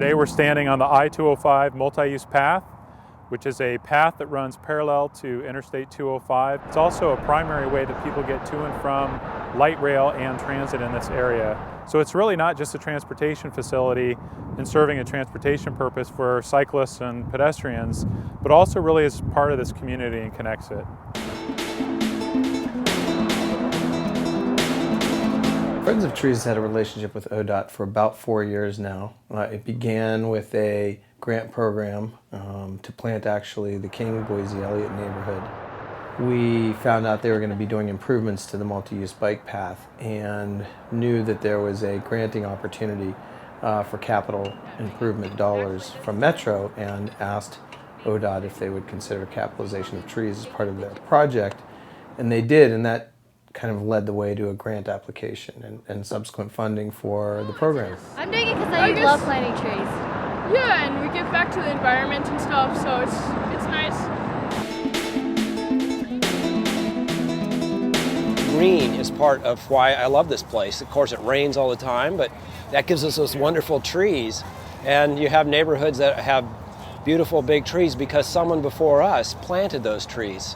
Today we're standing on the I-205 multi-use path, which is a path that runs parallel to Interstate 205. It's also a primary way that people get to and from light rail and transit in this area. So it's really not just a transportation facility and serving a transportation purpose for cyclists and pedestrians, but also really is part of this community and connects it. Friends of Trees has had a relationship with ODOT for about 4 years now. It began with a grant program to plant actually the King Boise Elliott neighborhood. We found out they were going to be doing improvements to the multi-use bike path and knew that there was a granting opportunity for capital improvement dollars from Metro and asked ODOT if they would consider capitalization of trees as part of their project. And they did, and that kind of led the way to a grant application and subsequent funding for the program. I'm doing it because I love planting trees. Yeah, and we give back to the environment and stuff, so it's nice. Green is part of why I love this place. Of course, it rains all the time, but that gives us those wonderful trees. And you have neighborhoods that have beautiful big trees because someone before us planted those trees.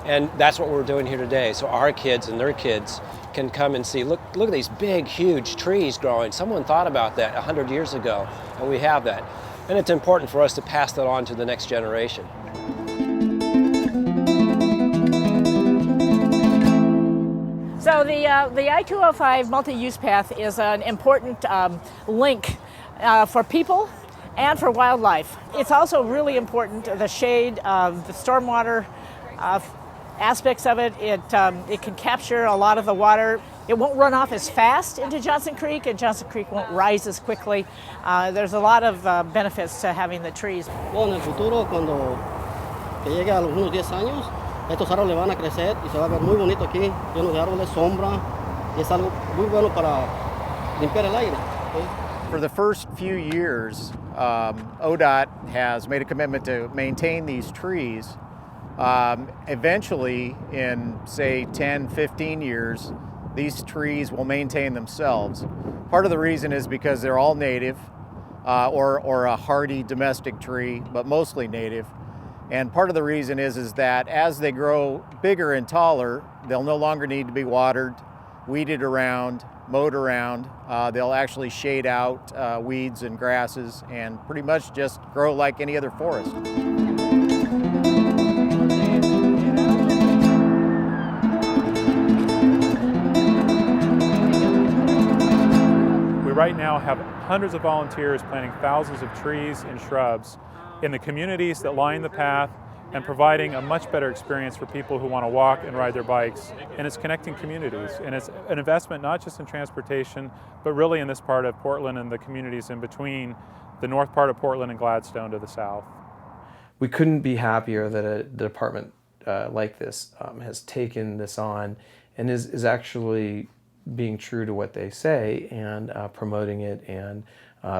And that's what we're doing here today. So our kids and their kids can come and see, look at these big, huge trees growing. Someone thought about that 100 years ago, and we have that. And it's important for us to pass that on to the next generation. So the I-205 multi-use path is an important link for people and for wildlife. It's also really important, the shade, the stormwater aspects of it. It can capture a lot of the water. It won't run off as fast into Johnson Creek, and Johnson Creek won't rise as quickly. There's a lot of benefits to having the trees. Bueno, en el futuro, cuando llegue a unos 10 años, estos árboles van a crecer y se va a ver muy bonito aquí, lleno de árboles, sombra, y es algo muy bueno para limpiar el aire. For the first few years, ODOT has made a commitment to maintain these trees. Eventually, in say 10, 15 years, these trees will maintain themselves. Part of the reason is because they're all native or a hardy domestic tree, but mostly native. And part of the reason is that as they grow bigger and taller, they'll no longer need to be watered, weeded around, mowed around. They'll actually shade out weeds and grasses and pretty much just grow like any other forest. We right now have hundreds of volunteers planting thousands of trees and shrubs in the communities that line the path and providing a much better experience for people who want to walk and ride their bikes. And it's connecting communities. And it's an investment not just in transportation, but really in this part of Portland and the communities in between the north part of Portland and Gladstone to the south. We couldn't be happier that a department like this has taken this on and is actually being true to what they say and promoting it and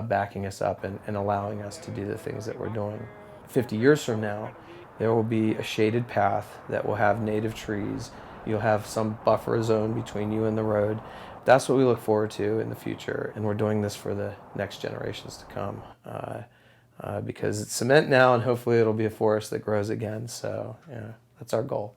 backing us up and allowing us to do the things that we're doing. 50 years from now, there will be a shaded path that will have native trees. You'll have some buffer zone between you and the road. That's what we look forward to in the future, and we're doing this for the next generations to come because it's cement now, and hopefully it'll be a forest that grows again. So yeah, that's our goal.